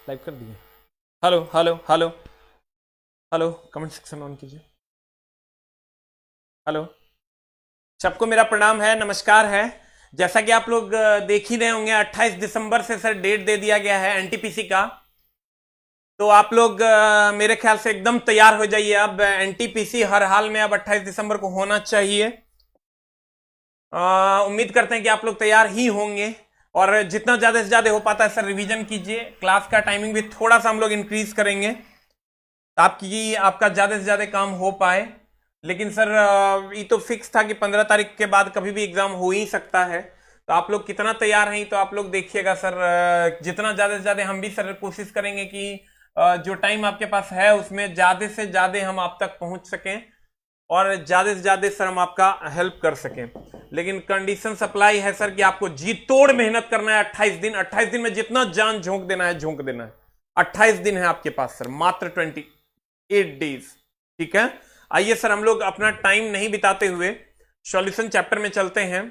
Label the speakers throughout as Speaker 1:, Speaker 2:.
Speaker 1: Live कर दिए। Hello hello hello hello, comment section on कीजिए। हेलो, सबको मेरा प्रणाम है, नमस्कार है। जैसा कि आप लोग देख ही रहे होंगे, 28 दिसंबर से सर डेट दे दिया गया है एनटीपीसी का। तो आप लोग मेरे ख्याल से एकदम तैयार हो जाइए। अब एनटीपीसी हर हाल में अब 28 दिसंबर को होना चाहिए। उम्मीद करते हैं कि आप लोग तैयार ही होंगे, और जितना ज्यादा से ज्यादा हो पाता है सर रिवीजन कीजिए। क्लास का टाइमिंग भी थोड़ा सा हम लोग इंक्रीज करेंगे ताकि आपका ज्यादा से ज्यादा काम हो पाए। लेकिन सर ये तो फिक्स था कि 15 तारीख के बाद कभी भी एग्जाम हो ही सकता है। तो आप लोग कितना तैयार हैं तो आप लोग देखिएगा सर। जितना ज्यादा से ज्यादा हम भी सर कोशिश करेंगे कि जो टाइम आपके पास है उसमें ज्यादा से ज्यादा हम आप तक पहुंच सकें और ज्यादा से ज्यादा सर हम आपका हेल्प कर सकें। लेकिन कंडीशन सप्लाई है सर कि आपको जी तोड़ मेहनत करना है। 28 दिन में जितना जान झोंक देना है झोंक देना है। 28 दिन है आपके पास सर, मात्र 28 डेज। ठीक है, आइए सर हम लोग अपना टाइम नहीं बिताते हुए सॉल्यूशन चैप्टर में चलते हैं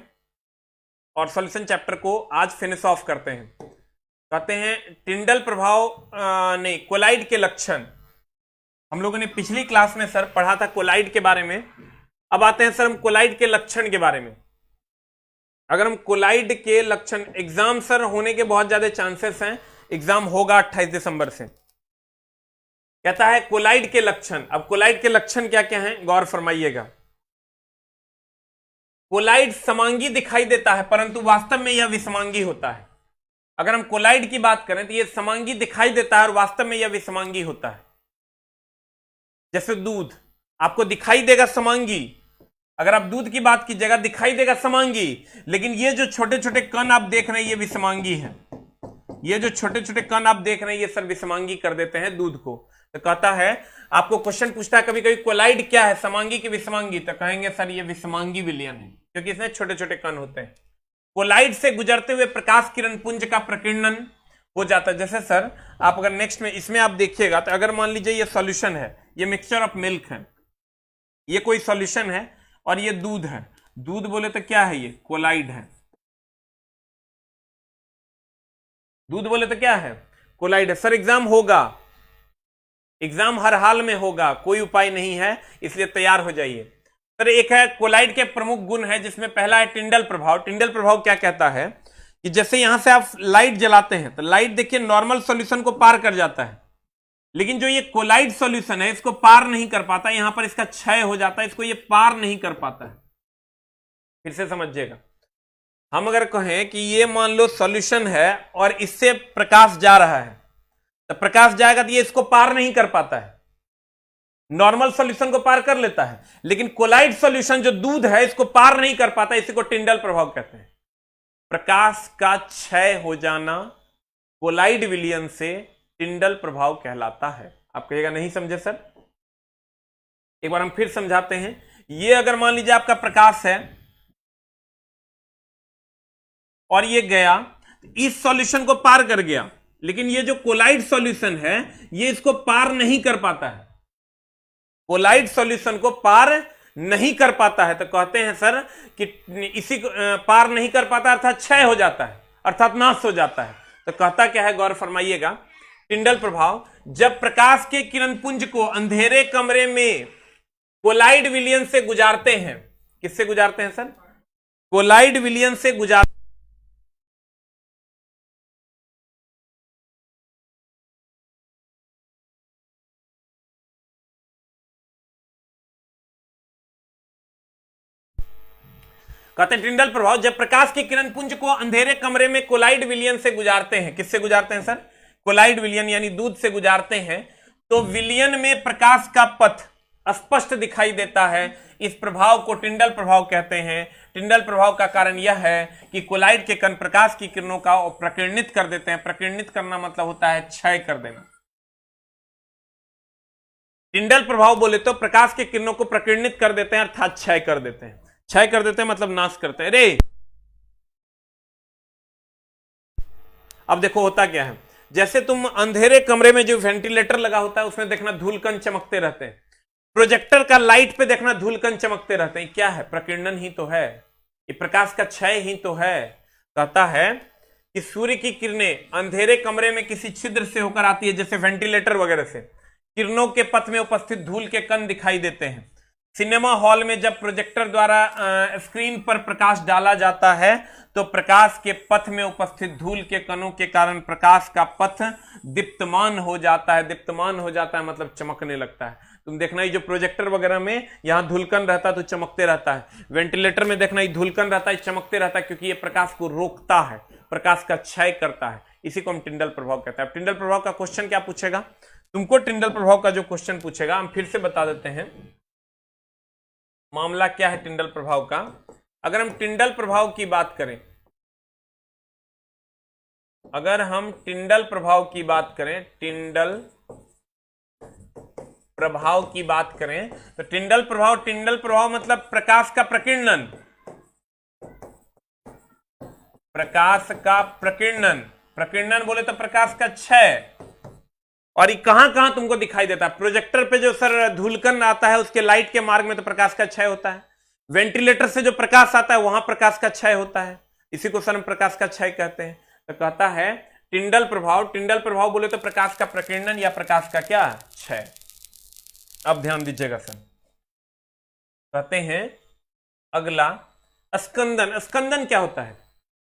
Speaker 1: और सॉल्यूशन चैप्टर को आज फिनिश ऑफ करते हैं। कहते हैं टिंडल प्रभाव नहीं, कोलाइड के लक्षण। हम लोगों ने पिछली क्लास में सर पढ़ा था कोलाइड के बारे में। अब आते हैं सर हम कोलाइड के लक्षण के बारे में। अगर हम कोलाइड के लक्षण, एग्जाम सर होने के बहुत ज्यादा चांसेस हैं, एग्जाम होगा 28 दिसंबर से। कहता है कोलाइड के लक्षण। अब कोलाइड के लक्षण क्या क्या हैं गौर फरमाइएगा। कोलाइड समांगी दिखाई देता है परंतु वास्तव में यह विषमांगी होता है। अगर हम कोलाइड की बात करें तो यह समांगी दिखाई देता है और वास्तव में यह विषमांगी होता है। जैसे दूध आपको दिखाई देगा समांगी, अगर आप दूध की बात कीजिएगा दिखाई देगा समांगी, लेकिन ये जो छोटे छोटे कण आप देख रहे हैं ये विषमांगी है। ये जो छोटे छोटे कण आप देख रहे हैं ये सर विषमांगी कर देते हैं दूध को। तो कहता है, आपको क्वेश्चन पूछता है कभी कभी कोलाइड क्या है, समांगी की विषमांगी, तो कहेंगे सर ये विषमांगी विलयन है क्योंकि इसमें छोटे छोटे कण होते हैं। कोलाइड से गुजरते हुए प्रकाश किरण पुंज का प्रकीर्णन हो जाता है। जैसे सर आप अगर नेक्स्ट में इसमें आप देखिएगा तो अगर मान लीजिए ये सॉल्यूशन है, ये मिक्सचर ऑफ मिल्क है, ये कोई सॉल्यूशन है और ये दूध है। दूध बोले तो क्या है, ये कोलाइड है। दूध बोले तो क्या है, कोलाइड है। सर एग्जाम होगा, एग्जाम हर हाल में होगा, कोई उपाय नहीं है, इसलिए तैयार हो जाइए। सर एक है कोलाइड के प्रमुख गुण है जिसमें पहला है टिंडल प्रभाव। टिंडल प्रभाव क्या कहता है कि जैसे यहां से आप लाइट जलाते हैं तो लाइट देखिए नॉर्मल सॉल्यूशन को पार कर जाता है, लेकिन जो ये कोलाइड सॉल्यूशन है इसको पार नहीं कर पाता। यहां पर इसका क्षय हो जाता है, इसको ये पार नहीं कर पाता है। फिर से समझिएगा, हम अगर कहें कि ये मान लो सॉल्यूशन है और इससे प्रकाश जा रहा है, तो प्रकाश जाएगा तो ये इसको पार नहीं कर पाता है। नॉर्मल सॉल्यूशन को पार कर लेता है, लेकिन कोलाइड सॉल्यूशन जो दूध है इसको पार नहीं कर पाता। इसी को टिंडल प्रभाव कहते हैं। प्रकाश का क्षय हो जाना कोलाइड विलयन से टिंडल प्रभाव कहलाता है। आप कहिएगा नहीं समझे सर, एक बार हम फिर समझाते हैं। ये अगर मान लीजिए आपका प्रकाश है और ये गया, इस सॉल्यूशन को पार कर गया, लेकिन ये जो कोलाइड सॉल्यूशन है ये इसको पार नहीं कर पाता है, कोलाइड सॉल्यूशन को पार नहीं कर पाता है। तो कहते हैं सर कि इसी को पार नहीं कर पाता अर्थात क्षय हो जाता है, अर्थात नाश हो जाता है। तो कहता क्या है गौर फरमाइएगा, टिंडल प्रभाव, जब प्रकाश के किरण पुंज को अंधेरे कमरे में कोलाइड विलयन से गुजारते हैं, किससे गुजारते हैं सर, कोलाइड विलयन से गुजार कहते हैं टिंडल प्रभाव, जब प्रकाश के किरण पुंज को अंधेरे कमरे में कोलाइड विलयन से गुजारते हैं। किससे गुजारते हैं सर, कोलाइड विलयन यानी दूध से गुजारते हैं, तो विलयन में प्रकाश का पथ स्पष्ट दिखाई देता है। इस प्रभाव को टिंडल प्रभाव कहते हैं। टिंडल प्रभाव का कारण यह है कि कोलाइड के कण प्रकाश की किरणों का प्रकीर्णित कर देते हैं। प्रकीर्णित करना मतलब होता है क्षय कर देना। टिंडल प्रभाव बोले तो प्रकाश के किरणों को प्रकीर्णित कर देते हैं अर्थात क्षय कर देते हैं। क्षय कर देते हैं मतलब नाश करते हैं। रे अब देखो होता क्या है, जैसे तुम अंधेरे कमरे में जो वेंटिलेटर लगा होता है उसमें देखना धूलकण चमकते रहते हैं, प्रोजेक्टर का लाइट पे देखना धूलकण चमकते रहते हैं। क्या है, प्रकीर्णन ही तो है, ये प्रकाश का क्षय ही तो है। कहता है कि सूर्य की किरणें अंधेरे कमरे में किसी छिद्र से होकर आती है, जैसे वेंटिलेटर वगैरह से किरणों के पथ में उपस्थित धूल के कण दिखाई देते हैं। सिनेमा हॉल में जब प्रोजेक्टर द्वारा स्क्रीन पर प्रकाश डाला जाता है तो प्रकाश के पथ में उपस्थित धूल के कणों के कारण प्रकाश का पथ दीप्तमान हो जाता है। दीप्तमान हो जाता है मतलब चमकने लगता है। तुम देखना, ये जो प्रोजेक्टर वगैरह में यहां धूलकण रहता है तो चमकते रहता है, वेंटिलेटर में देखना ये धूलकण रहता है चमकते रहता है, क्योंकि ये प्रकाश को रोकता है, प्रकाश का क्षय करता है। इसी को हम टिंडल प्रभाव कहते हैं। टिंडल प्रभाव का क्वेश्चन क्या पूछेगा तुमको? टिंडल प्रभाव का जो क्वेश्चन पूछेगा हम फिर से बता देते हैं मामला क्या है टिंडल प्रभाव का। अगर हम टिंडल प्रभाव की बात करें, अगर हम टिंडल प्रभाव की बात करें, टिंडल प्रभाव की बात करें तो टिंडल प्रभाव मतलब प्रकाश का प्रकीर्णन, प्रकाश का प्रकीर्णन। प्रकीर्णन बोले तो प्रकाश का क्षय। और ये कहां कहां तुमको दिखाई देता है? प्रोजेक्टर पे जो सर धूलकण आता है उसके लाइट के मार्ग में तो प्रकाश का क्षय होता है। वेंटिलेटर से जो प्रकाश आता है वहां प्रकाश का क्षय होता है, इसी को सर हम प्रकाश का क्षय कहते हैं। तो कहता है टिंडल प्रभाव बोले तो प्रकाश का प्रकीर्णन या प्रकाश का क्या? क्षय। अब ध्यान दीजिएगा सर, कहते हैं अगला स्कंदन। स्कंदन क्या होता है?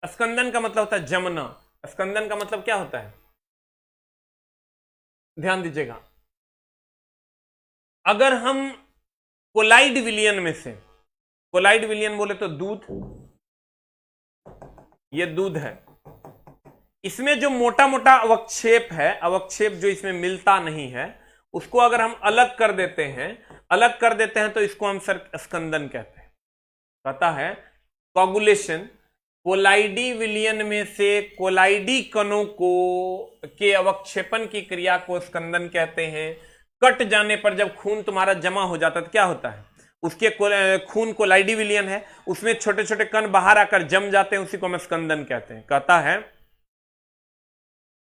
Speaker 1: स्कंदन का मतलब होता है जमना। स्कंदन का मतलब क्या होता है? ध्यान दीजिएगा, अगर हम कोलाइड विलियन में से, कोलाइड विलियन बोले तो दूध, ये दूध है, इसमें जो मोटा मोटा अवक्षेप है, अवक्षेप जो इसमें मिलता नहीं है, उसको अगर हम अलग कर देते हैं तो इसको हम सर स्कंदन कहते हैं। कहता है कोगुलेशन, कोलाइडी विलियन में से कोलाइडी कणों को के अवक्षेपण की क्रिया को स्कंदन कहते हैं। कट जाने पर जब खून तुम्हारा जमा हो जाता है तो क्या होता है? उसके खून कोलाइडी विलियन है, उसमें छोटे छोटे कण बाहर आकर जम जाते हैं, उसी को हम स्कंदन कहते हैं। कहता है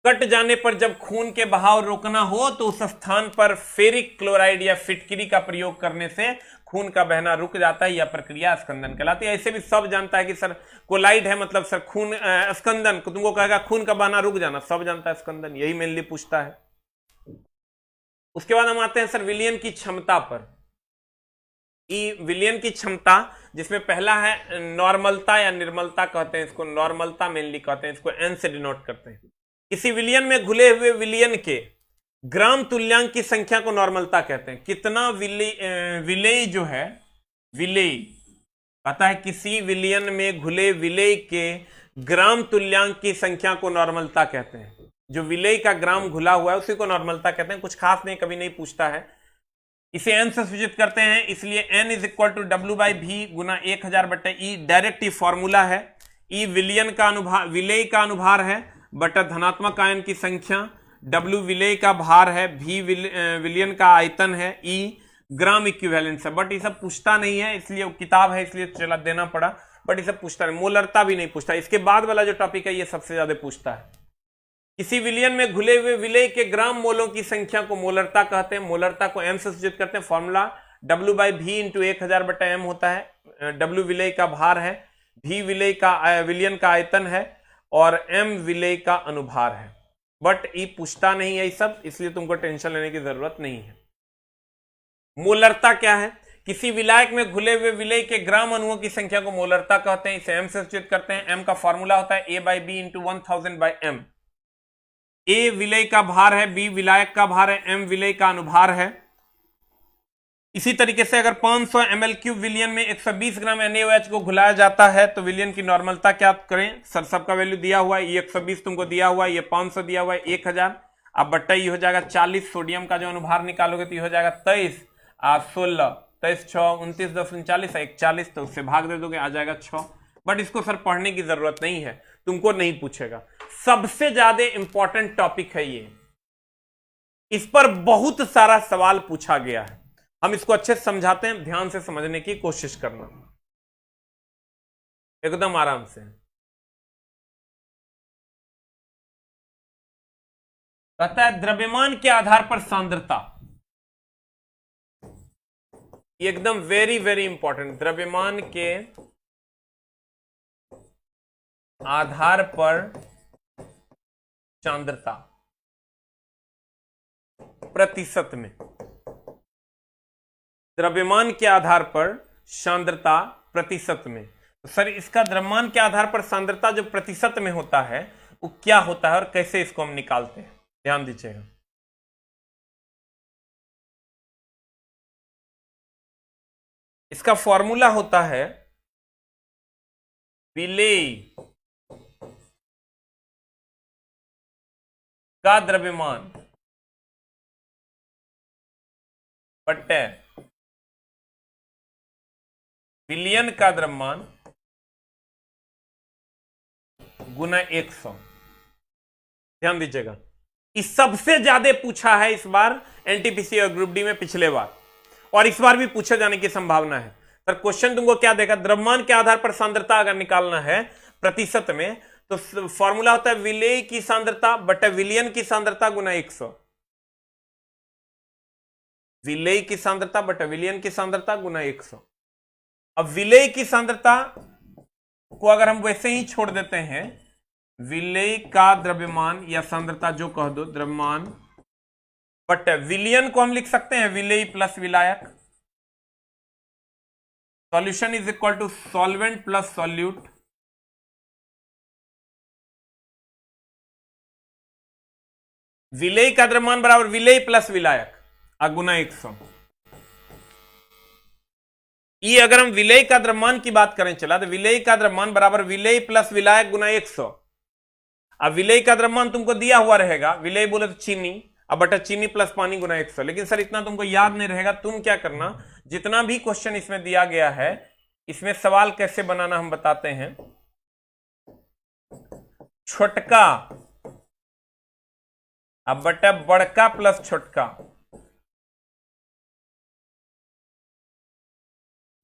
Speaker 1: कट जाने पर जब खून के बहाव रोकना हो तो उस स्थान पर फेरिक क्लोराइड या फिटकिरी का प्रयोग करने से खून का बहना रुक जाता है। यह प्रक्रिया स्कंदन कहलाती है। ऐसे भी सब जानता है कि सर कोलाइड है मतलब सर खून, स्कंदन को तुमको कहेगा खून का बहना रुक जाना, सब जानता है स्कंदन, यही मेनली पूछता है। उसके बाद हम आते हैं सर विलियन की क्षमता पर। विलियन की क्षमता, जिसमें पहला है नॉर्मलता या निर्मलता कहते हैं इसको, नॉर्मलता मेनली कहते हैं इसको, एन से डिनोट करते हैं। किसी विलियन में घुले हुए विलियन के ग्राम तुल्यांक की संख्या को नॉर्मलता कहते हैं। कितना विलेय जो है, विलेय पता है, किसी विलियन में घुले विलेय के ग्राम तुल्यांक की संख्या को नॉर्मलता कहते हैं। जो विलेय का ग्राम घुला हुआ है उसी को नॉर्मलता कहते हैं। कुछ खास नहीं, कभी नहीं पूछता है। इसे एन से सूचित करते हैं, इसलिए n is equal to W by B गुना 1000 बटे ई। डायरेक्ट ई फॉर्मूला है। ई विलियन का अनुभार, विलेय का अनुभार है बटा धनात्मक आयन की संख्या, W विलेय का भार है, V विलियन का आयतन है, E ग्राम इक्विवेलेंस है। बट ये सब पूछता नहीं है, इसलिए किताब है इसलिए चला देना पड़ा, बट ये सब पूछता नहीं। मोलरता भी नहीं पूछता। इसके बाद वाला जो टॉपिक है ये सबसे ज्यादा पूछता है। किसी विलियन में घुले हुए विलेय के ग्राम मोलों की संख्या को मोलरता कहते हैं। मोलरता को m से सूचित करते हैं। फॉर्मूला W बाई भी इंटू 1000 बटा m होता है। W विलेय का भार है, V विलियन का आयतन है और m विलेय का अनुभार है। बट ये पूछता नहीं है ये सब, इसलिए तुमको टेंशन लेने की जरूरत नहीं है। मोलरता क्या है? किसी विलायक में घुले हुए विलेय के ग्राम अणुओं की संख्या को मोलरता कहते हैं। इसे m से सूचित करते हैं। m का फॉर्मूला होता है a by B into 1000 by m। a विलेय का भार है, b विलायक का भार है, m विलेय का अनुभार है। इसी तरीके से अगर 500 ml क्यूब विलियन में 120 ग्राम NaOH को घुलाया जाता है तो विलियन की नॉर्मलता क्या करें? सर सबका वैल्यू दिया हुआ है, ये 120 तुमको दिया हुआ है, ये 500 दिया हुआ है, 1000। अब बट्टा ये हो जाएगा 40। सोडियम का जो अनुभार निकालोगे तो ये हो जाएगा 23 16 23 6 29 10 39 41, तो उससे भाग दे दोगे आ जाएगा 6। बट इसको सर पढ़ने की जरूरत नहीं है, तुमको नहीं पूछेगा। सबसे ज्यादा इंपॉर्टेंट टॉपिक है ये, इस पर बहुत सारा सवाल पूछा गया है। हम इसको अच्छे से समझाते हैं, ध्यान से समझने की कोशिश करना, एकदम आराम से। कहता है द्रव्यमान के आधार पर सांद्रता, एकदम वेरी वेरी इंपॉर्टेंट। द्रव्यमान के आधार पर सांद्रता प्रतिशत में, द्रव्यमान के आधार पर सांद्रता प्रतिशत में। तो सर इसका द्रव्यमान के आधार पर सांद्रता जो प्रतिशत में होता है वो क्या होता है और कैसे इसको हम निकालते हैं, ध्यान दीजिएगा। इसका फॉर्मूला होता है विलेय का द्रव्यमान बटे विलयन का द्रव्यमान गुना 100। ध्यान दीजिएगा, इस सबसे ज्यादा पूछा है इस बार एनटीपीसी और ग्रुप डी में पिछले बार, और इस बार भी पूछे जाने की संभावना है। पर क्वेश्चन तुमको क्या देगा, द्रव्यमान के आधार पर सांद्रता अगर निकालना है प्रतिशत में, तो फॉर्मूला होता है विलेय की सांद्रता बटे विलयन की सांद्रता गुना 100। विलेय की सांद्रता बटे विलयन की सांद्रता गुना 100। अब विलेय की सांद्रता को अगर हम वैसे ही छोड़ देते हैं, विलेय का द्रव्यमान या सांद्रता जो कह दो, द्रव्यमान बटे विलयन को हम लिख सकते हैं विलेय प्लस विलायक। Solution is equal to solvent plus solute. विलेय का द्रव्यमान बराबर विलेय प्लस विलायक गुना 100। ये अगर हम विलेय का द्रव्यमान की बात करें चला, तो विलेय का द्रव्यमान बराबर विलेय प्लस विलायक गुना 100। अब विलेय का द्रव्यमान तुमको दिया हुआ रहेगा, विलेय बोले तो चीनी, अब बटा चीनी प्लस पानी गुना 100। लेकिन सर इतना तुमको याद नहीं रहेगा, तुम क्या करना, जितना भी क्वेश्चन इसमें दिया गया है, इसमें सवाल कैसे बनाना हम बताते हैं। छोटका अब बटा बड़का प्लस छोटका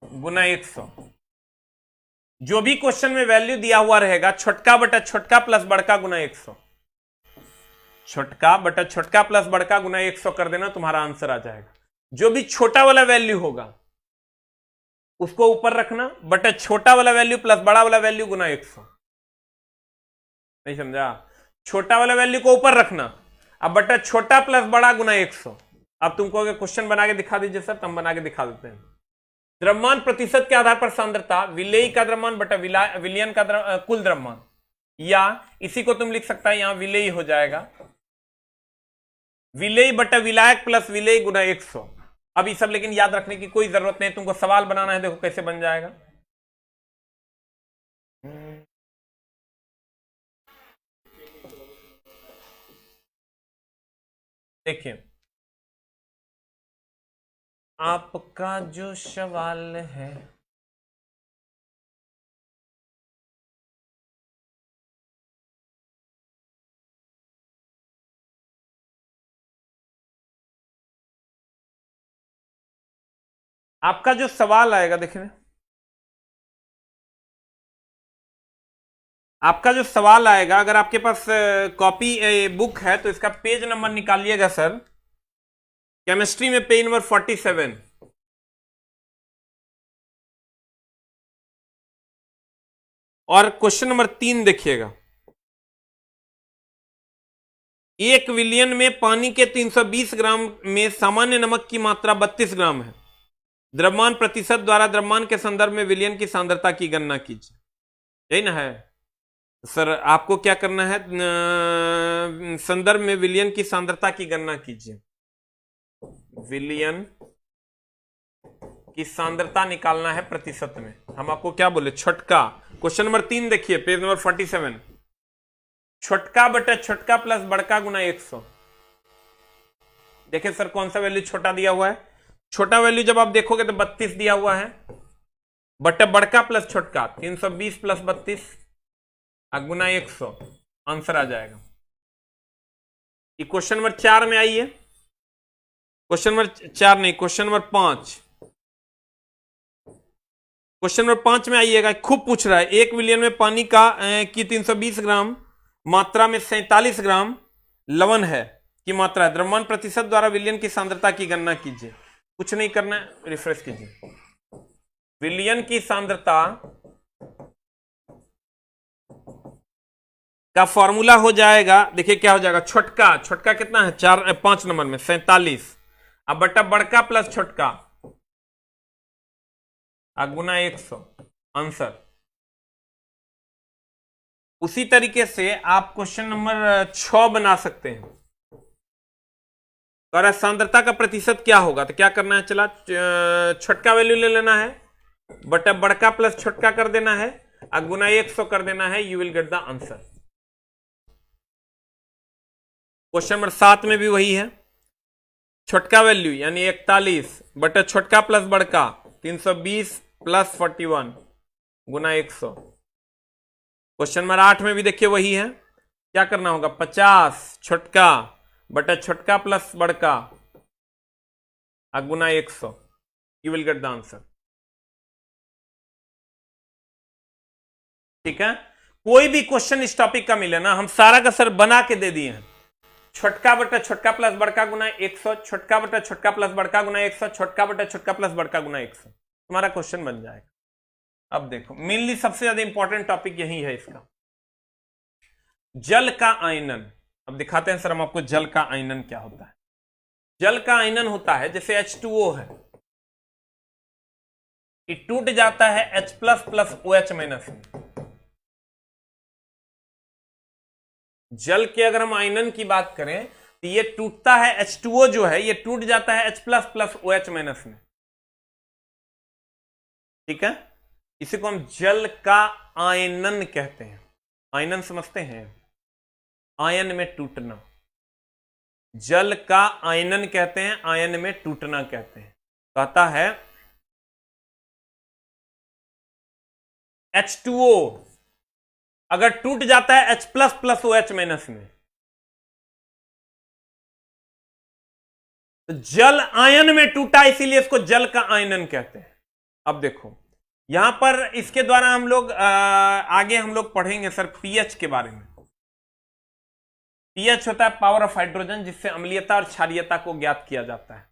Speaker 1: गुना 100। जो भी क्वेश्चन में वैल्यू दिया हुआ रहेगा, छोटका बटा छोटका प्लस बड़का गुना 100, छोटका बटा छोटका प्लस बड़का गुना 100 कर देना, तुम्हारा आंसर आ जाएगा। जो भी छोटा वाला वैल्यू होगा उसको ऊपर रखना, बटा छोटा वाला वैल्यू प्लस बड़ा वाला वैल्यू गुना 100। नहीं समझा, छोटा वाला वैल्यू को ऊपर रखना, अब बटा छोटा प्लस बड़ा गुना 100। अब तुमको अगर क्वेश्चन बना के दिखा दीजिए सर, हम बना के दिखा देते हैं। द्रव्यमान प्रतिशत के आधार पर सांद्रता, विलेय का द्रव्यमान बटा विलयन का कुल द्रव्यमान, या इसी को तुम लिख सकता है यहां विलेय हो जाएगा, विलेय बटा विलायक प्लस विलेय गुना 100। अब ये सब लेकिन याद रखने की कोई जरूरत नहीं, तुमको सवाल बनाना है, देखो कैसे बन जाएगा। देखिए आपका जो सवाल है, आपका जो सवाल आएगा, देखिए आपका जो सवाल आएगा, अगर आपके पास कॉपी बुक है तो इसका पेज नंबर निकालिएगा सर। केमिस्ट्री में पेज नंबर 47 और क्वेश्चन नंबर 3 देखिएगा। एक विलियन में पानी के 320 ग्राम में सामान्य नमक की मात्रा 32 ग्राम है। द्रव्यमान प्रतिशत द्वारा द्रव्यमान के संदर्भ में विलयन की सांद्रता की गणना कीजिए। यही ना है सर, आपको क्या करना है, संदर्भ में विलयन की सांद्रता की गणना कीजिए। विलयन की सांद्रता निकालना है प्रतिशत में। हम आपको क्या बोले, छोटका। क्वेश्चन नंबर 3 देखिए, पेज नंबर 47। छोटका बटा छोटका प्लस बड़का गुना 100। देखिए सर कौन सा वैल्यू छोटा दिया हुआ है, छोटा वैल्यू जब आप देखोगे तो 32 दिया हुआ है, बटा बड़का प्लस छोटका 320 प्लस 32 गुना 100, आंसर आ जाएगा। ये क्वेश्चन नंबर 4 में आई है, क्वेश्चन नंबर 4 नहीं, क्वेश्चन नंबर 5। क्वेश्चन नंबर 5 में आइएगा, खूब पूछ रहा है। एक विलियन में पानी का की 320 ग्राम मात्रा में 47 ग्राम लवण है की मात्रा है। द्रव्यमान प्रतिशत द्वारा विलियन की सांद्रता की गणना कीजिए। कुछ नहीं करना है, रिफ्रेश कीजिए। विलयन की सांद्रता का फॉर्मूला हो जाएगा, देखिए क्या हो जाएगा, छोटका, छोटका कितना है 5 नंबर में 47, अब बटा बड़का प्लस छोटका गुना 100 आंसर। उसी तरीके से आप क्वेश्चन नंबर 6 बना सकते हैं। और सांद्रता का प्रतिशत क्या होगा, तो क्या करना है, चला छोटका वैल्यू ले लेना है, बटा बड़का प्लस छोटका कर देना है, गुना 100 कर देना है, you will get the answer. Question number 7 में भी वही है, छोटका वैल्यू यानी 41 बटा छोटका प्लस बड़का 320 प्लस 41 गुना 100। क्वेश्चन नंबर 8 में भी देखिए वही है, क्या करना होगा, 50 छोटका बटा छोटका प्लस बड़का गुना 100, you will get the answer. ठीक है, कोई भी क्वेश्चन इस टॉपिक का मिले ना, हम सारा का सर बना के दे दिए हैं, छोटका बटा छोटका प्लस बड़का गुना 100, छोटका बटा छोटका प्लस बड़का गुना 100, छोटका बटा छोटका प्लस बड़का गुना 100, तुम्हारा क्वेश्चन बन जाएगा। अब देखो मेनली सबसे ज्यादा इंपॉर्टेंट टॉपिक यही है इसका, जल का आयनन। अब दिखाते हैं सर हम आपको जल का आयनन क्या होता है। जल का आयनन होता है जैसे H2O है, ये टूट जाता है H plus plus OH minus में। जल के अगर हम आयनन की बात करें तो ये टूटता है, H2O जो है ये टूट जाता है H plus plus OH minus में। ठीक है, इसी को हम जल का आयनन कहते हैं। आयनन समझते हैं, आयन में टूटना, जल का आयनन कहते हैं, आयन में टूटना कहते हैं। कहता है H2O अगर टूट जाता है H plus plus OH minus में, तो जल आयन में टूटा, इसीलिए इसको जल का आयनन कहते हैं। अब देखो यहां पर इसके द्वारा हम लोग आगे हम लोग पढ़ेंगे सर पीएच के बारे में। पीएच होता है पावर ऑफ हाइड्रोजन, जिससे अम्लीयता और क्षारीयता को ज्ञात किया जाता है।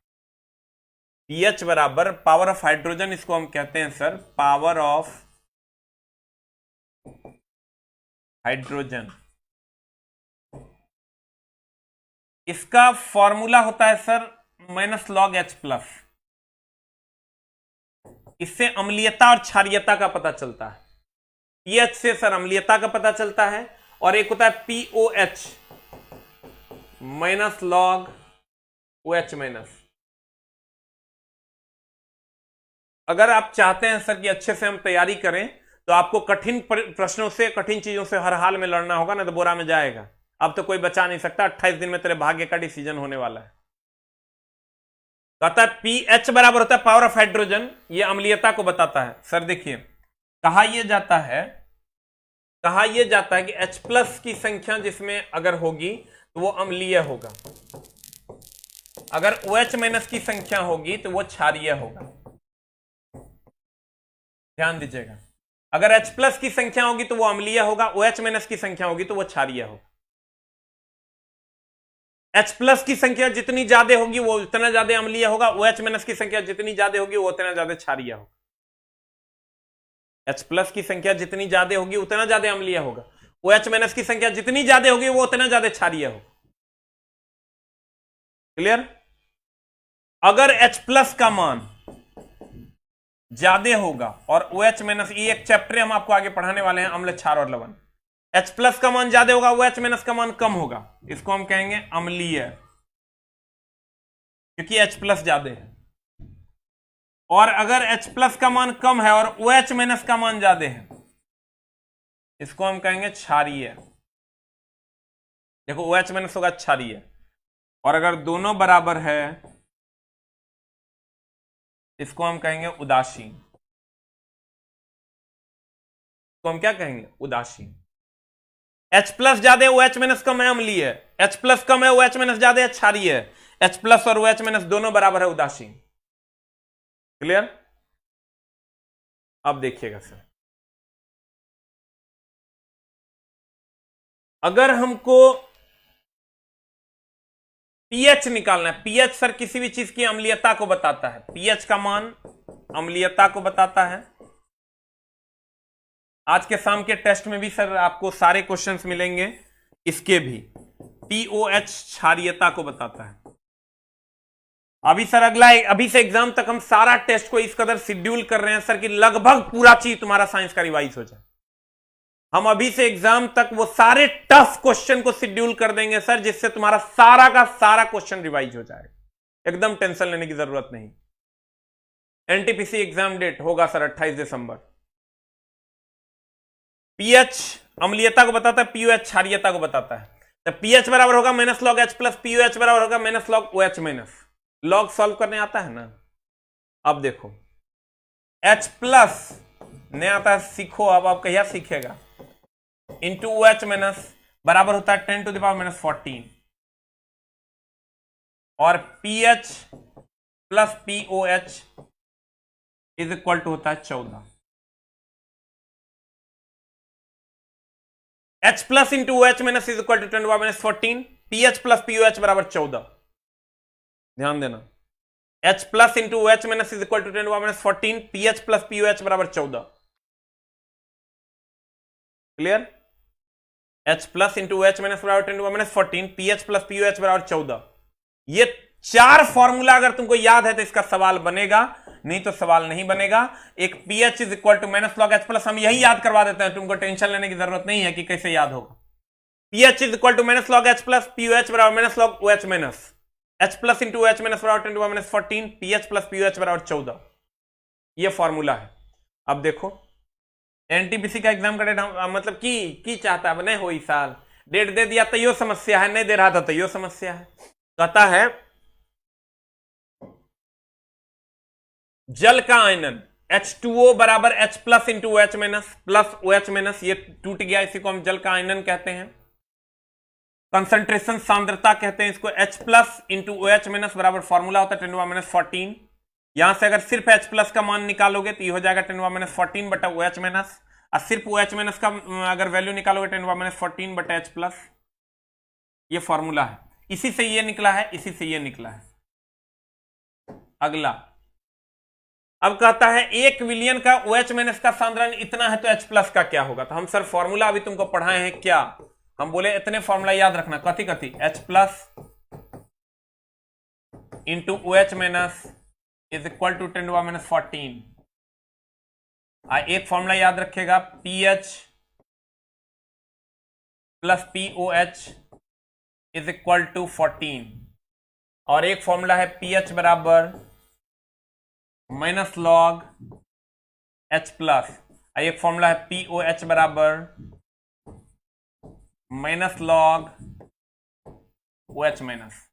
Speaker 1: पीएच बराबर पावर ऑफ हाइड्रोजन, इसको हम कहते हैं सर पावर ऑफ हाइड्रोजन। इसका फॉर्मूला होता है sir minus log H plus. इससे अम्लीयता और क्षारीयता का पता चलता है। पीएच से सर अम्लीयता का पता चलता है, और एक होता है POH minus log OH minus. अगर आप चाहते हैं सर कि अच्छे से हम तैयारी करें, तो आपको कठिन प्रश्नों से, कठिन चीजों से हर हाल में लड़ना होगा, ना तो बोरा में जाएगा। अब तो कोई बचा नहीं सकता, 28 दिन में तेरे भाग्य का डिसीजन होने वाला है। कहता है पीएच बराबर होता है पावर ऑफ हाइड्रोजन, ये अम्लीयता को बताता है। सर देखिए कहा यह जाता है कि H प्लस की संख्या जिसमें अगर होगी तो वो अम्लीय होगा, अगर OH माइनस की संख्या होगी तो वो क्षारीय होगा। ध्यान दीजिएगा, अगर H प्लस की संख्या होगी तो वो अम्लीय होगा, OH माइनस की संख्या होगी तो वो क्षारीय होगा। H प्लस की संख्या जितनी ज्यादा होगी वो उतना ज्यादा अम्लीय होगा, OH माइनस की संख्या जितनी ज्यादा होगी वो उतना ज्यादा क्षारीय होगा। H प्लस की संख्या जितनी ज्यादा होगी उतना ज्यादा अम्लीय होगा, OH माइनस की संख्या जितनी ज्यादा होगी वो उतना ज्यादा क्षारीय होगा। क्लियर? अगर H प्लस का मान ज्यादा होगा और OH माइनस, ये एक चैप्टर हम आपको आगे पढ़ाने वाले हैं, अम्ल, क्षार और लवण। H प्लस का मान ज्यादा होगा, OH माइनस का मान कम होगा, इसको हम कहेंगे अम्लीय, क्योंकि H प्लस ज्यादा है। और अगर H प्लस का मान कम है और OH माइनस का मान ज्यादा है, इसको हम कहेंगे क्षारीय। देखो OH माइनस होगा क्षारीय, और अगर दोनों बराबर है इसको हम कहेंगे उदासीन। इसको हम क्या कहेंगे? उदासीन। H प्लस ज्यादा है, OH माइनस कम है, अम्लीय है। H प्लस कम है, OH माइनस ज्यादा है, क्षारीय है। H प्लस और OH माइनस दोनों बराबर है, उदासीन। क्लियर? अब देखिएगा सर, अगर हमको pH निकालना है, pH सर किसी भी चीज की अम्लीयता को बताता है, pH का मान अम्लीयता को बताता है। आज के शाम के टेस्ट में भी सर आपको सारे क्वेश्चंस मिलेंगे, इसके भी। पीओएच क्षारीयता को बताता है। अभी सर अभी से एग्जाम तक हम सारा टेस्ट को इस कदर शेड्यूल कर रहे हैं सर कि लगभग पूरा चीज तुम्हारा साइंस का रिवाइज हो जाए। हम अभी से एग्जाम तक वो सारे टफ क्वेश्चन को शेड्यूल कर देंगे सर, जिससे तुम्हारा सारा का सारा क्वेश्चन रिवाइज हो जाएगा। एकदम टेंशन लेने की जरूरत नहीं। एनटीपीसी एग्जाम डेट होगा सर 28 दिसंबर। पीएच अम्लीयता को बताता है, पीओएच क्षारीयता को बताता है। तो पीएच बराबर होगा minus log H plus pOH बराबर होगा minus log O H minus. Log solve करने आता है ना। अब देखो H प्लस नहीं आता है, सीखो। अब आप कहिया सीखेगा। इंटू ओ एच माइनस बराबर होता है 10 टू द पावर माइनस 14 और pH plus pOH is equal to होता है 14। H plus into O H minus is equal to 10 to the power minus 14। PH plus pOH बराबर 14। ध्यान देना, H plus into O H minus is equal to 10 to the power minus 14। PH plus pOH बराबर 14। Clear? H plus into O H minus बराबर 10 to the power minus 14। PH plus pOH बराबर 14। ये चार formula अगर तुमको याद है तो इसका सवाल बनेगा, नहीं तो सवाल नहीं बनेगा। एक pH is equal to minus log H plus, हम यही याद करवा देते हैं, तुमको टेंशन लेने की जरूरत नहीं है कि कैसे याद होगा। PH is equal to minus log H plus pOH बराबर minus log O H minus. H plus into H minus बराबर 10 to the power minus 14। PH plus pOH बराबर 14। ये फॉर्मूला है। अब देखो एनटीपीसी का एग्जाम का डेट मतलब की चाहता है नहीं हो इस साल। डेट दे दिया तो यो समस्या है, नहीं दे रहा था तो यो समस्या है। कहता है जल का आयनन H2O बराबर H plus into OH minus plus OH minus, ये टूट गया, इसी को हम जल का आयनन कहते हैं। कंसंट्रेशन सांद्रता कहते हैं इसको। H plus into OH minus बराबर फॉर्मूला होता है 10 टू द पावर माइनस 14। यहां से अगर सिर्फ H प्लस का मान निकालोगे तो ये हो जाएगा 10 टू द पावर माइनस 14 बटा OH माइनस, और सिर्फ OH माइनस का अगर वैल्यू निकालोगे 10 टू द पावर माइनस 14 बटा H प्लस। ये फॉर्मूला है, इसी से ये निकला है, इसी से ये निकला है। अगला अब कहता है 1 विलियन का OH माइनस का सांद्रण इतना है तो H प्लस का क्या होगा। तो हम सर फॉर्मूला अभी तुमको पढ़ाए हैं क्या, हम बोले इतने फॉर्मूला याद रखना। कथी कथी? H plus into OH minus is equal to 10 to the power minus 14। एक फॉर्मूला याद रखेगा pH plus pOH is equal to 14, और एक फॉर्मूला है पीएच बराबर माइनस लॉग एच प्लस, एक फॉर्मूला है पीओएच बराबर माइनस लॉग OH माइनस।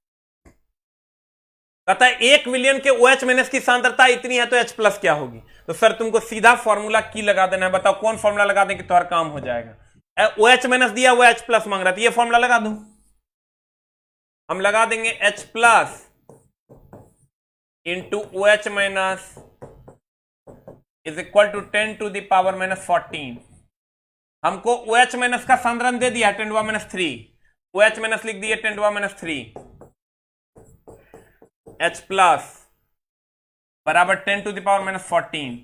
Speaker 1: कहता है 1 विलियन के OH माइनस की सांद्रता इतनी है तो H प्लस क्या होगी। तो सर तुमको सीधा फॉर्मूला की लगा देना है। बताओ कौन फॉर्मूला लगा दें कि तुम्हारा काम हो जाएगा। OH माइनस दिया हुआ H प्लस मांग रहा था, ये फॉर्मूला लगा दूं। हम लगा देंगे H plus into OH minus is equal to 10 to the power minus 14। हमको OH माइनस का सांद्रण दे दिया 10 to the power minus 3। OH minus लिख दिए 10 to the power minus 3। H plus बराबर 10 to the power minus 14।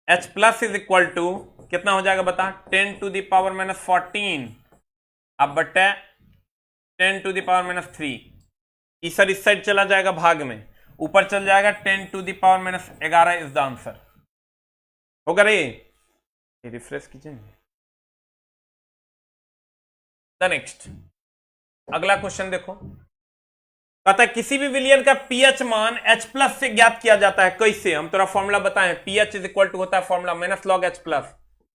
Speaker 1: H plus is equal to कितना हो जाएगा बता, 10 टू द पावर माइनस 14 अब बटे 10 टू द पावर माइनस 3। इस साइड चला जाएगा भाग में, ऊपर चल जाएगा 10 to the power minus 11 is the answer. होगा रे, ये रिफ्रेश कीजिए। द नेक्स्ट अगला क्वेश्चन देखो। कहता है किसी भी विलियन का पीएच मान H प्लस से ज्ञात किया जाता है। कैसे? हम थोड़ा फॉर्मूला बताएं। पीएच इज इक्वल टू होता है formula minus log H plus,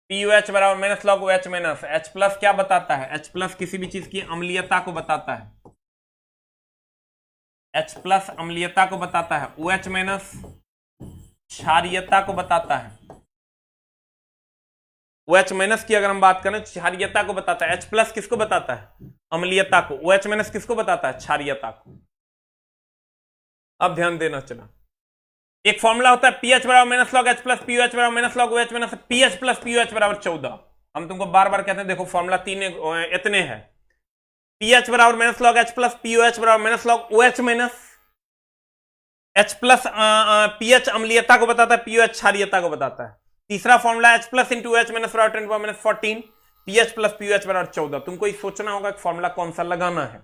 Speaker 1: pOH बराबर minus log OH minus. H plus क्या बताता है? H प्लस किसी भी चीज की अम्लीयता को बताता है। H प्लस अम्लीयता को बताता है। OH माइनस क्षारीयता को बताता है। OH माइनस की अगर हम बात करें क्षारीयता को बताता है। H प्लस किसको बताता है? अम्लीयता को। OH माइनस किसको बताता है? क्षारीयता को। अब ध्यान देना चला, एक फॉर्मूला होता है पीएच बराबर minus log H plus pOH बराबर minus log OH minus pH plus pOH बराबर 14। हम तुमको बार बार कहते हैं देखो फॉर्मूला तीन इतने हैं। पीएच बराबर minus log H plus pOH बराबर minus log OH minus. H plus pH अम्लीयता को बताता है, पीओएच क्षारीयता को बताता है। तीसरा formula H plus into H minus बराबर 10 माइनस 14, पीएच प्लस पीएच बराबर 14। तुमको ये सोचना होगा कि फॉर्मूला कौन सा लगाना है।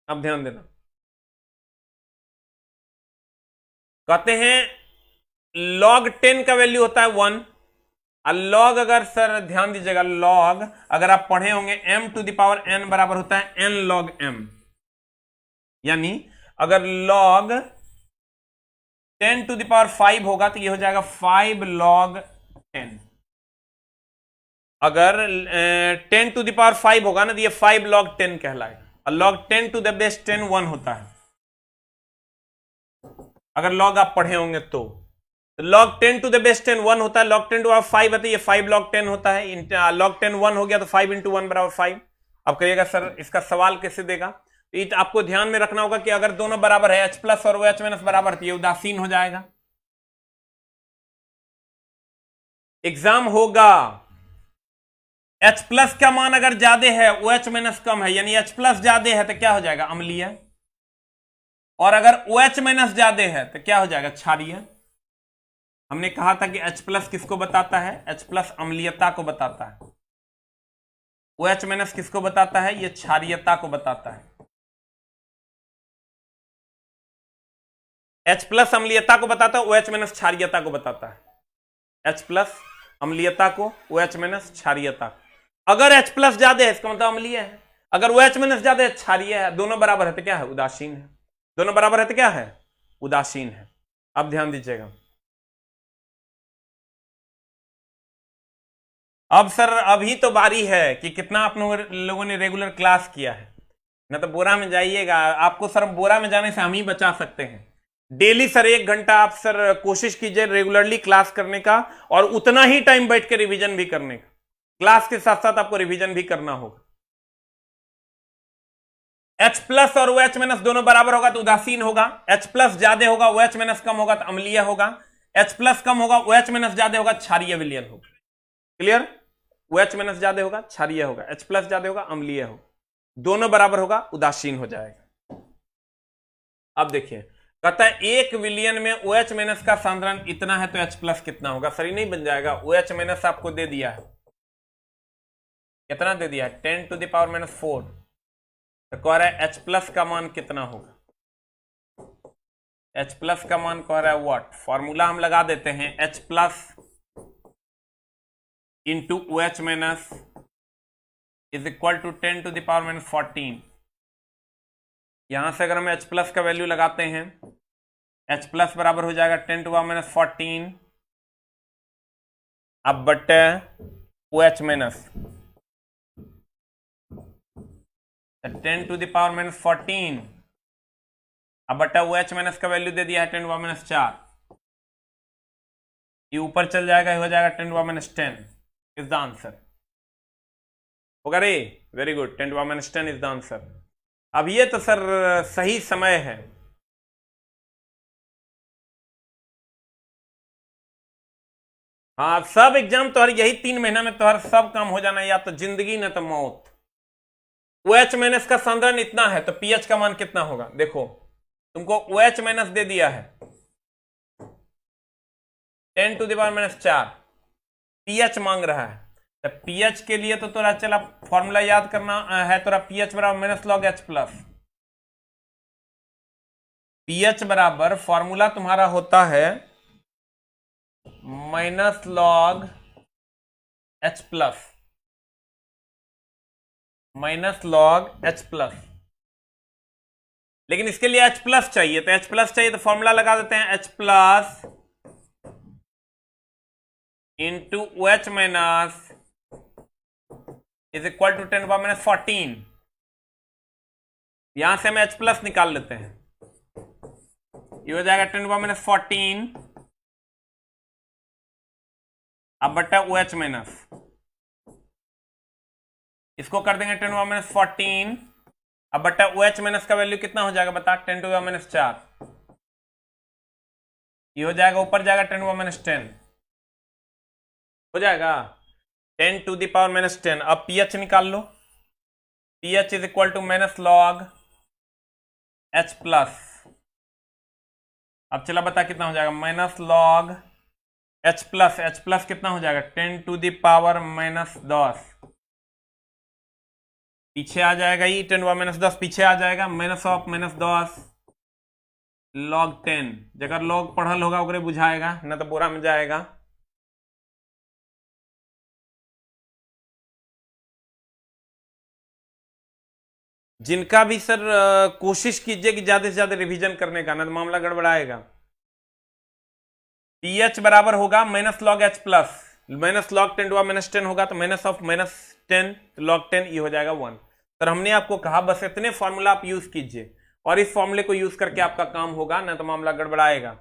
Speaker 1: अब ध्यान देना, कहते हैं log 10 का वैल्यू होता है 1। लॉग, अगर सर ध्यान दीजिएगा, लॉग अगर आप पढ़े होंगे m to the power n बराबर होता है n log m, यानी अगर log 10 टू द पावर 5 होगा तो ये हो जाएगा 5 log 10। अगर 10 टू द पावर 5 होगा ना तो ये 5 log 10 कहलाएगा। और log 10 टू द बेस 10 1 होता है, अगर log आप पढ़े होंगे तो log 10 टू द बेस 10 1 होता है। log 10 टू 5 है तो ये 5 log 10 होता है। log 10 1 हो गया तो 5 इंटू 1 बराबर 5। अब कहिएगा सर इसका सवाल कैसे देगा, तो आपको ध्यान में रखना होगा कि अगर दोनों बराबर है, H प्लस और OH माइनस बराबर, तो ये उदासीन हो जाएगा। एग्जाम होगा H प्लस का मान अगर ज्यादा है, OH माइनस कम है, यानी H प्लस ज्यादा है तो क्या हो जाएगा, अम्लीय। और अगर OH माइनस ज्यादा है तो क्या हो जाएगा, क्षारीय। हमने कहा था कि H प्लस किसको बताता है, H प्लस अम्लीयता को बताता है। OH माइनस किसको बताता है, ये क्षारीयता को बताता है। H प्लस अम्लीयता को बताता है, OH माइनस क्षारीयता को बताता है। H प्लस अम्लीयता को, OH माइनस क्षारीयता। अगर H प्लस ज्यादा है इसका मतलब अम्लीय है, अगर OH माइनस ज्यादा है क्षारीय है। दोनों बराबर है तो क्या है, उदासीन है। दोनों बराबर है तो क्या है, उदासीन है। अब ध्यान दीजिएगा, अब सर अभी तो बारी है कि कितना आप लोगों ने रेगुलर क्लास किया है, ना तो बोरा में जाइएगा। आपको सर बोरा में जाने से हम ही बचा सकते हैं। डेली सर 1 घंटा आप सर कोशिश कीजिए रेगुलरली क्लास करने का, और उतना ही टाइम बैठ के रिवीजन भी करने का। क्लास के साथ साथ आपको रिवीजन भी करना होगा। H प्लस और OH माइनस दोनों बराबर होगा तो उदासीन होगा। H प्लस ज्यादा होगा, OH माइनस कम होगा तो अम्लीय होगा। H प्लस कम होगा, OH माइनस ज्यादा होगा, क्षारीय विलयन होगा। क्लियर, OH माइनस ज्यादा होगा क्षारीय होगा, H प्लस ज्यादा होगा अम्लीय होगा, दोनों बराबर होगा उदासीन हो जाएगा। अब देखिए, कहता है 1 विलियन में OH माइनस का सांद्रण इतना है तो H प्लस कितना होगा। सर नहीं बन जाएगा, OH माइनस आपको दे दिया है, कितना दे दिया है, 10 टू द पावर माइनस 4। तो कह रहा है H प्लस का मान कितना होगा। H प्लस का मान कह रहा है व्हाट, फॉर्मूला हम लगा देते हैं, H plus into OH minus is equal to 10 to the power minus 14। यहां से अगर हम H प्लस का वैल्यू लगाते हैं, H प्लस बराबर हो जाएगा 10 टू पावर माइनस 14 अब बटे OH minus 10 to the power minus 14 अब बटा OH माइनस का वैल्यू दे दिया है 10 टू पावर माइनस 4। ये ऊपर चल जाएगा, हो जाएगा 10 to power minus 10 is the answer. होगा रे, very good, 10 to power minus 10 is the answer. अब ये तो सर सही समय है। हाँ, सब एग्जाम तो यही 3 महीना में तो सब काम हो जाना, या तो जिंदगी न तो मौत। OH माइनस का सांद्रण इतना है तो पीएच का मान कितना होगा। देखो तुमको OH माइनस दे दिया है 10 to the power minus 4, pH मांग रहा है। तो पीएच के लिए तो तोरा चला फॉर्मूला याद करना है, तोरा पीएच बराबर minus log H plus. PH बराबर फॉर्मूला तुम्हारा होता है minus log H plus, minus log H plus. लेकिन इसके लिए H प्लस चाहिए, तो H प्लस चाहिए तो फॉर्मूला लगा देते हैं H plus into OH minus is equal to 10 power minus 14। यहां से हम H प्लस निकाल लेते हैं, ये हो जाएगा 10 पावर माइनस 14 अब बटा OH माइनस, इसको कर देंगे 10 पावर माइनस 14 अब बटा OH माइनस का वैल्यू कितना हो जाएगा बता, 10 टू पावर माइनस 4। ये हो जाएगा, ऊपर जाएगा 10 पावर माइनस 10 हो जाएगा 10 टू द पावर माइनस 10। अब पीएच निकाल लो, pH is equal to minus log H plus. अब चला बता कितना हो जाएगा, माइनस लॉग एच प्लस कितना हो जाएगा 10 टू द पावर -10, पीछे आ जाएगा ये 10 हुआ -10 पीछे आ जाएगा, -10 log 10, जगह log पढ़ल होगा ओकरे बुझाएगा ना तो बोरा में जाएगा। जिनका भी सर कोशिश कीजिए कि ज्यादा से ज्यादा रिवीजन करने का, ना तो मामला गड़बड़ाएगा। पीएच बराबर होगा -log h plus -log 10 to -10 होगा तो -10 log 10 ये हो जाएगा 1। सर हमने आपको कहा बस इतने फॉर्मूला आप यूज कीजिए और इस फॉर्मूले को यूज करके आपका काम होगा, ना तो मामला गड़बड़ाएगा।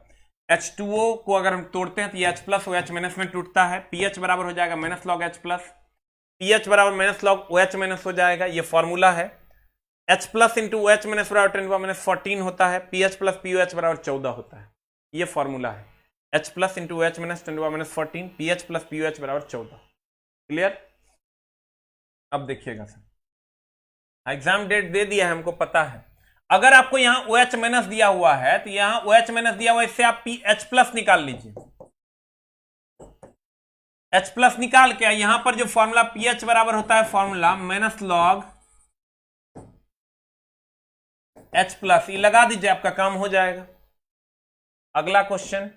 Speaker 1: H2O को अगर हम तोड़ते हैं तो ये H plus O H minus में टूटता है, पीएच बराबर हो जाएगा -log H प्लस, पीएच बराबर -log OH माइनस हो जाएगा, ये फॉर्मूला है। H plus into OH minus बराबर 10⁻14 होता है, पीएच प्लस POH बराबर 14 होता है, ये फॉर्मूला है। H plus into OH minus 10⁻14, pH plus POH बराबर 14। क्लियर? अब देखिएगा सर, एग्जाम डेट दे दिया है हमको पता है। अगर आपको यहां OH माइनस दिया हुआ है तो यहां OH माइनस दिया हुआ है, इससे आप H प्लस निकाल लीजिए। H प्लस निकाल के यहां पर जो फॉर्मूला पीएच बराबर होता है फॉर्मूला -log H प्लस, ये लगा दीजिए, आपका काम हो जाएगा। अगला क्वेश्चन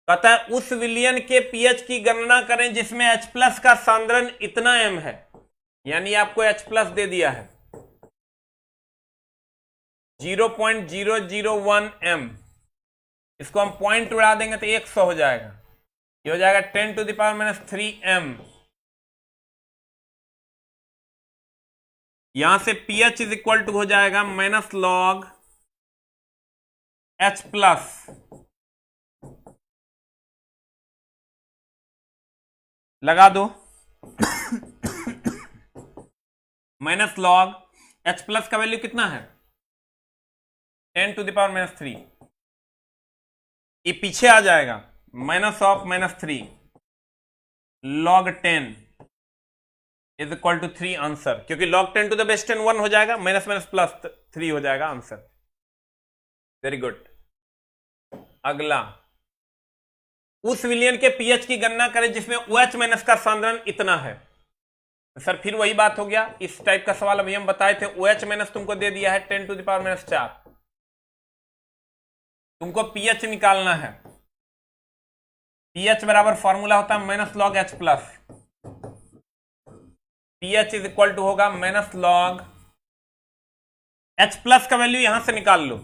Speaker 1: कहता है उस विलयन के पीएच की गणना करें जिसमें H प्लस का सांद्रण इतना m है, यानी आपको H प्लस दे दिया है 0.001 m, इसको हम पॉइंट उड़ा देंगे तो 100 हो जाएगा, ये हो जाएगा 10 टू द पावर -3 m। यहां से pH इज इक्वल टू हो जाएगा -log H प्लस, लगा दो -log H प्लस का वैल्यू कितना है 10 टू द पावर -3, ये पीछे आ जाएगा -3 log 10 is equal to 3 answer, क्योंकि log 10 टू द बेस 10 1 हो जाएगा, -+3 हो जाएगा आंसर। Very good. अगला, उस विलयन के पीएच की गणना करें जिसमें OH माइनस का सांद्रण इतना है। सर फिर वही बात हो गया, इस टाइप का सवाल अभी हम बताए थे। OH माइनस तुमको दे दिया है 10 टू द पावर -4, तुमको पीएच निकालना है। पीएच बराबर फॉर्मूला होता है -log H plus, pH is equal to होगा -log H प्लस का वैल्यू यहां से निकाल लो,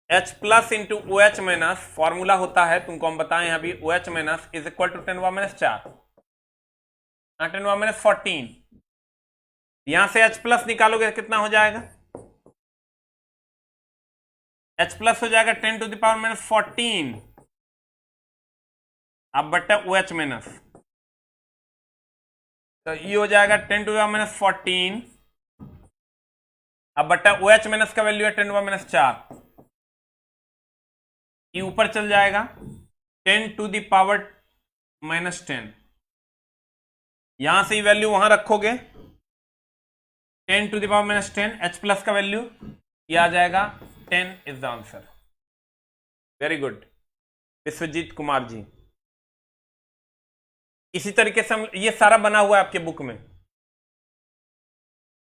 Speaker 1: H plus into OH minus, formula होता है तुमको हम बताएं अभी, OH minus is equal to 10⁻4 10⁻14, यहां से H प्लस निकालोगे कितना हो जाएगा, H प्लस हो जाएगा 10 टू द पावर -14 अब बट्टा OH माइनस, तो ये हो जाएगा 10 टू द पावर -14 अब बट्टा OH माइनस का वैल्यू है 10 टू द पावर -4, ये ऊपर चल जाएगा 10 टू द पावर -10, यहां से वैल्यू वहां रखोगे 10 to the power -10, H plus का वैल्यू ये आ जाएगा 10 is the answer. Very good Vishwajeet Kumar ji. इसी तरीके से हम, ये सारा बना हुआ है आपके बुक में।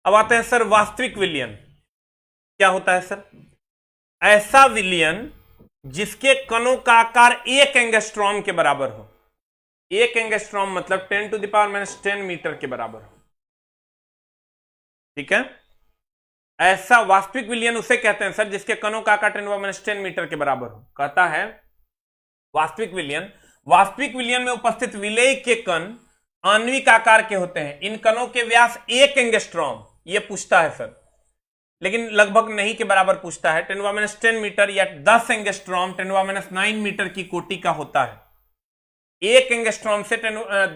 Speaker 1: अब आते हैं सर वास्तविक विलयन क्या होता है। सर ऐसा विलयन जिसके कणों का आकार 1 एंगस्ट्रॉम के बराबर हो, 1 एंगस्ट्रॉम मतलब 10 टू द पावर -10 मीटर के बराबर हो, ठीक है। ऐसा वास्तविक विलयन उसे कहते हैं सर जिसके कणों का आकार 10 टू द पावर -10 मीटर के बराबर हो। कहता है वास्तविक विलयन में उपस्थित विलेय के कण आणविक आकार के होते हैं, इन कणों के व्यास 1 एंगस्ट्रॉम, ये पूछता है सर, लेकिन लगभग नहीं के बराबर पूछता है, 10 टू द पावर -10 मीटर या 10 angstrom 10 to the power -9 metre की कोटि का होता है। 1 एंगस्ट्रॉम से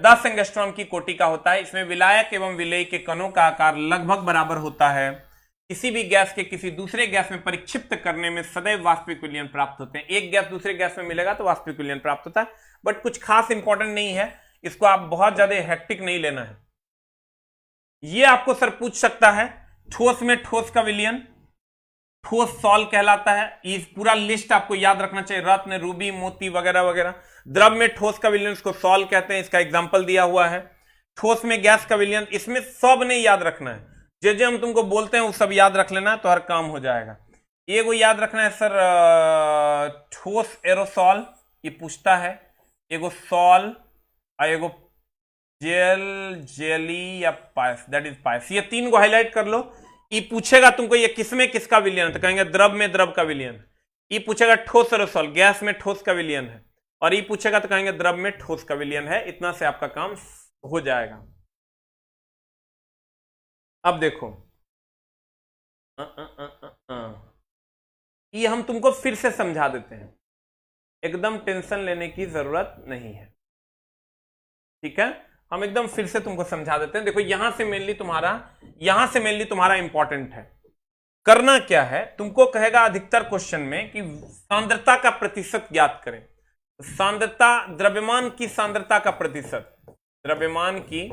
Speaker 1: 10 एंगस्ट्रॉम की कोटि का होता है। इसमें विलायक एवं विलेय के कणों का आकार लगभग बराबर होता है। किसी भी गैस के किसी दूसरे गैस में परिक्षिप्त करने में सदैव वास्तविक विलयन प्राप्त होते हैं। एक गैस दूसरे गैस में मिलेगा तो वास्तविक विलयन प्राप्त होता है, बट कुछ खास इंपॉर्टेंट नहीं है, इसको आप बहुत ज्यादा हेक्टिक नहीं लेना है। ये आपको सर पूछ सकता है ठोस में ठोस का विलयन, ठोस सॉल्व कहलाता है। ये पूरा लिस्ट आपको याद रखना चाहिए, रत्न, रूबी, मोती वगैरह वगैरह। द्रव में ठोस का विलयन इसको सॉल्व कहते हैं, इसका एग्जांपल दिया हुआ है। ठोस में गैस का विलयन, इसमें सब नहीं याद रखना है, जो जो हम तुमको बोलते हैं वो सब याद रख लेना तो हर काम हो जाएगा। ये को याद रखना है सर, ठोस एरोसॉल ये पूछता है, एगो सॉल और एगो जेल, जेली या पाइस, दैट इज पाइस। ये तीन को हाईलाइट कर लो। ये पूछेगा तुमको ये किसमें किसका विलयन है, तो कहेंगे द्रव में द्रव का विलयन। ये पूछेगा ठोस एरोसॉल, गैस में ठोस का विलयन है, और ये पूछेगा तो कहेंगे द्रव में ठोस का विलयन है। इतना से आपका काम हो जाएगा। अब देखो ये हम तुमको फिर से समझा देते हैं, एकदम टेंशन लेने की जरूरत नहीं है, ठीक है। हम एकदम फिर से तुमको समझा देते हैं। देखो यहां से मेनली तुम्हारा इंपॉर्टेंट है। करना क्या है, तुमको कहेगा अधिकतर क्वेश्चन में कि सांद्रता का प्रतिशत ज्ञात करें। सांद्रता, द्रव्यमान की सांद्रता का प्रतिशत, द्रव्यमान की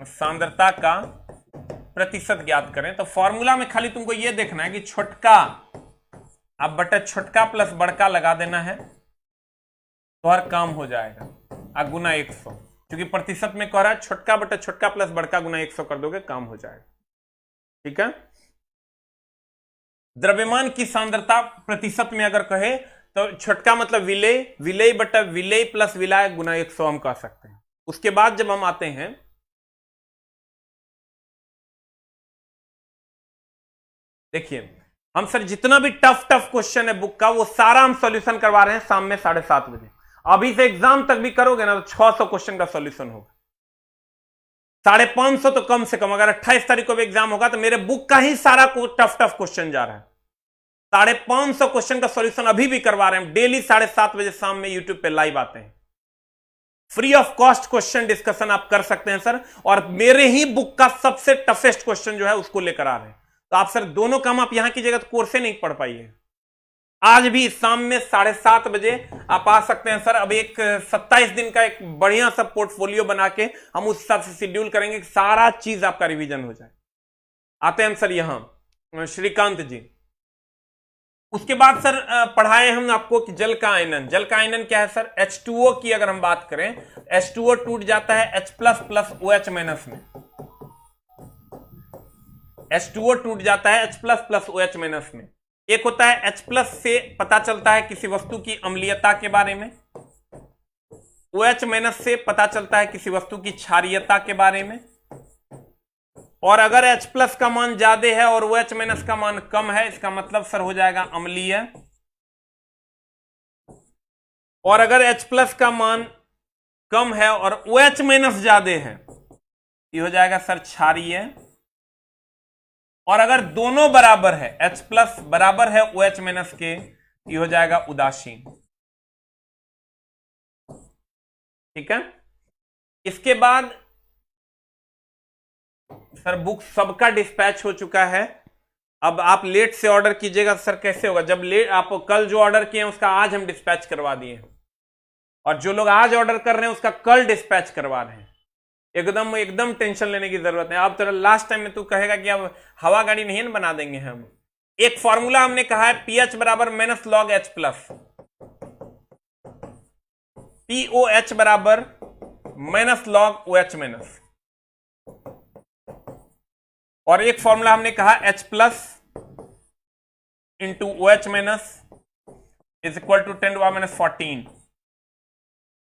Speaker 1: सांद्रता का प्रतिशत ज्ञात करें। तो फॉर्मूला में खाली तुमको यह देखना है कि छोटका अब बटा छोटका प्लस बड़का लगा देना है तो हर काम हो जाएगा। गुना 100, क्योंकि प्रतिशत में कह रहा है छोटका बटा छोटका प्लस बड़का गुना 100 कर दोगे, काम हो जाएगा, ठीक है। द्रव्यमान की सांद्रता प्रतिशत में अगर कहे तो छोटका मतलब विलेय, विलेय बटा विलेय प्लस विलाय गुना 100 हम कह सकते हैं। उसके बाद जब हम आते हैं देखिए, हम सर जितना भी टफ क्वेश्चन है बुक का वो सारा हम सॉल्यूशन करवा रहे हैं शाम में 7:30 बजे। अभी से एग्जाम तक भी करोगे ना तो 600 क्वेश्चन का सॉल्यूशन होगा, 550 तो कम से कम। अगर 28 तारीख को भी एग्जाम होगा तो मेरे बुक का ही सारा टफ क्वेश्चन जा रहा है। 550 क्वेश्चन का सॉल्यूशन अभी भी करवा रहे हैं, डेली 7:30 बजे शाम में यूट्यूब पे लाइव आते हैं। Free of cost question discussion आप कर सकते हैं सर, और मेरे ही बुक का सबसे टफेस्ट क्वेश्चन जो है उसको लेकर आ रहे हैं। तो आप सर दोनों काम आप यहां कीजिएगा तो कोर्स से नहीं पढ़ पाइए। आज भी शाम में 7:30 बजे आप आ सकते हैं सर। अब एक 27 दिन का एक बढ़िया सा पोर्टफोलियो बना के हम उस हिसाब से शेड्यूल करेंगे कि सारा चीज आपका रिवीजन हो जाए। आते हैं सर यहां श्रीकांत जी। उसके बाद सर पढ़ाए हम आपको कि जल का आयनन। जल का आयनन क्या है सर, H2O की अगर हम बात करें, H2O टूट जाता है H plus plus OH minus में। H2O टूट जाता है H plus plus OH minus में। एक होता है H प्लस से पता चलता है किसी वस्तु की अम्लीयता के बारे में, OH माइनस से पता चलता है किसी वस्तु की क्षारीयता के बारे में। और अगर H प्लस का मान ज्यादा है और OH माइनस का मान कम है, इसका मतलब सर हो जाएगा अम्लीय। और अगर H प्लस का मान कम है और OH माइनस ज्यादा है, ये हो जाएगा सर क्षारीय। और अगर दोनों बराबर है, H प्लस बराबर है OH माइनस के, ये हो जाएगा उदासीन, ठीक है। इसके बाद सर बुक सबका डिस्पैच हो चुका है। अब आप लेट से ऑर्डर कीजिएगा सर, कैसे होगा, जब लेट आप कल जो ऑर्डर किए हैं उसका आज हम डिस्पैच करवा दिए, और जो लोग आज ऑर्डर कर रहे हैं उसका कल डिस्पैच करवा रहे हैं। एकदम टेंशन लेने की जरूरत है। अब तेरा लास्ट टाइम में तू कहेगा कि अब हवा गाड़ी नहीं बना देंगे हम। एक फॉर्मूला हमने कहा है पीएच बराबर minus log H plus, POH बराबर माइनस लॉग OH माइनस। और एक फॉर्मूला हमने कहा H plus into OH minus is equal to 10⁻⁻14,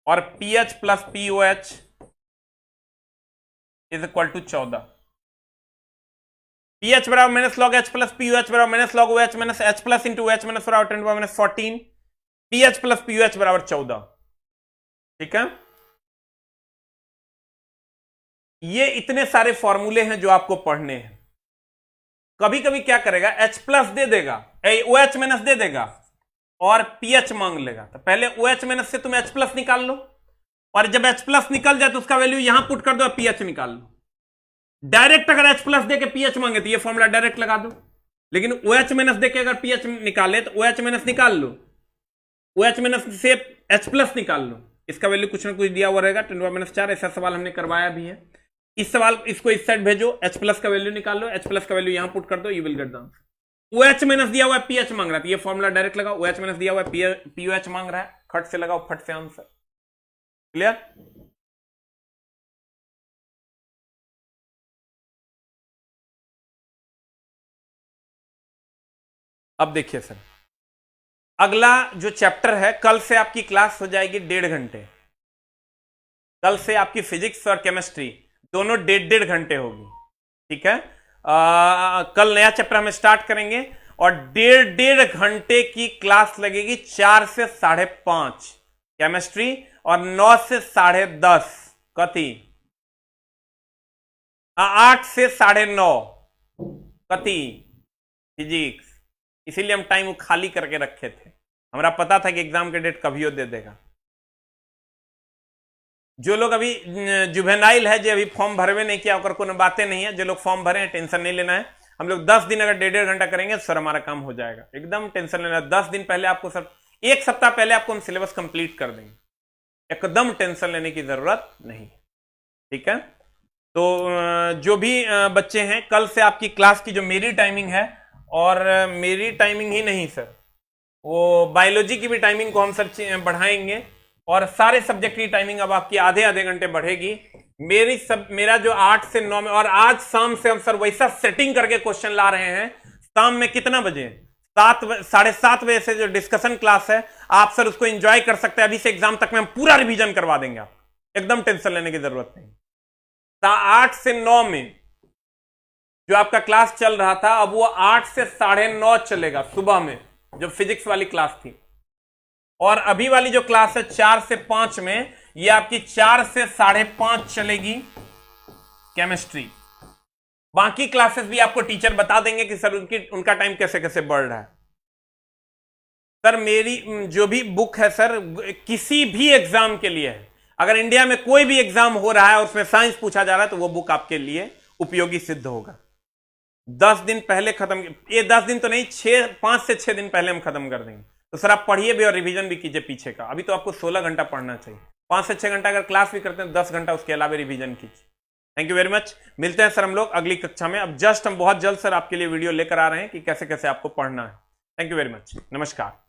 Speaker 1: और PH plus POH is equal to 14। PH बराबर minus log H plus POH बराबर minus log OH minus H plus into OH minus बराबर 10⁻⁻14, PH plus POH बराबर 14, ठीक है। ये इतने सारे फॉर्मूले हैं जो आपको पढ़ने हैं। कभी कभी क्या करेगा, H प्लस दे देगा, OH माइनस दे देगा और PH मांग लेगा। तो पहले OH माइनस से तुम H प्लस निकाल लो, और जब H प्लस निकल जाए तो उसका वैल्यू यहां पुट कर दो, PH निकाल लो। डायरेक्ट अगर H प्लस दे के PH मांगे तो ये फॉर्मूला डायरेक्ट लगा दो, लेकिन OH माइनस दे के अगर PH निकाले तो OH माइनस निकाल लो, OH माइनस से H प्लस निकाल लो, इसका वैल्यू कुछ ना कुछ दिया हुआ रहेगा 10⁻⁴। ऐसा सवाल हमने करवाया भी है। इस सवाल इसको इस साइड भेजो, H प्लस का वैल्यू निकाल लो, H प्लस का वैल्यू यहां पुट कर दो, you will get the answer. OH minus दिया हुआ है, PH मांग रहा है, ये फॉर्मूला डायरेक्ट लगाओ, OH माइनस दिया हुआ है, POH मांग रहा है, खट से लगाओ, फट से आंसर। क्लियर? अब देखिए सर, अगला जो चैप्टर है, कल से आपकी क्लास हो जाएगी 1.5 घंटे। कल से आपकी फिजिक्स और केमिस्ट्री दोनों 1.5 घंटे होगी। ठीक है, कल नया चैप्टर हम स्टार्ट करेंगे और 1.5 घंटे की क्लास लगेगी। 4 से 5:30 केमिस्ट्री और 9 से 10:30 कथी, 8 से 9:30 कथी फिजिक्स। इसीलिए हम टाइम खाली करके रखे थे, हमारा पता था कि एग्जाम के डेट कभी दे देगा। जो लोग अभी जुवेनाइल है, जो अभी फॉर्म भरवे नहीं किया, और कोई बातें नहीं है, जो लोग फॉर्म भरे हैं टेंशन नहीं लेना है। हम लोग 10 दिन अगर 1.5 घंटा करेंगे सर हमारा काम हो जाएगा, एकदम टेंशन लेना। 10 दिन पहले आपको सर, 1 सप्ताह पहले आपको हम सिलेबस कंप्लीट कर देंगे, एकदम टेंशन लेने की जरूरत नहीं। ठीक है, तो जो भी बच्चे हैं, कल से आपकी क्लास की जो मेरी टाइमिंग है, और मेरी टाइमिंग ही नहीं सर, वो बायोलॉजी की भी टाइमिंग को हम सर बढ़ाएंगे, और सारे सब्जेक्ट की टाइमिंग अब आपकी आधे घंटे बढ़ेगी। मेरा जो 8 से 9 में, और आज शाम से हम सर वैसा सेटिंग करके क्वेश्चन ला रहे हैं। शाम में कितना बजे, 7:30 बजे से जो डिस्कशन क्लास है, आप सर उसको एंजॉय कर सकते हैं। अभी से एग्जाम तक में हम पूरा रिवीजन करवा देंगे, आप एकदम टेंशन लेने की जरूरत नहीं। 8 से 9 में जो आपका क्लास चल रहा था, अब वो 8 से 9:30 चलेगा सुबह में, जो फिजिक्स वाली क्लास थी। और अभी वाली जो क्लास है 4 से 5 में, ये आपकी 4 से 5:30 चलेगी केमिस्ट्री। बाकी क्लासेस भी आपको टीचर बता देंगे कि सर उनका टाइम कैसे कैसे बढ़ रहा है। सर मेरी जो भी बुक है सर, किसी भी एग्जाम के लिए है, अगर इंडिया में कोई भी एग्जाम हो रहा है और उसमें साइंस पूछा जा रहा है, तो वो बुक आपके लिए उपयोगी सिद्ध होगा। 10 दिन पहले खत्म, ये 10 दिन तो नहीं, 5 से 6 दिन पहले हम खत्म कर देंगे। तो सर आप पढ़िए भी और रिवीजन भी कीजिए पीछे का। अभी तो आपको 16 घंटा पढ़ना चाहिए, 5 से 6 घंटा अगर क्लास भी करते हैं, 10 घंटा उसके अलावा रिवीजन कीजिए। थैंक यू वेरी मच, मिलते हैं सर हम लोग अगली कक्षा में। अब जस्ट हम बहुत जल्द सर आपके लिए वीडियो लेकर आ रहे हैं कि कैसे कैसे आपको पढ़ना है। थैंक यू वेरी मच, नमस्कार।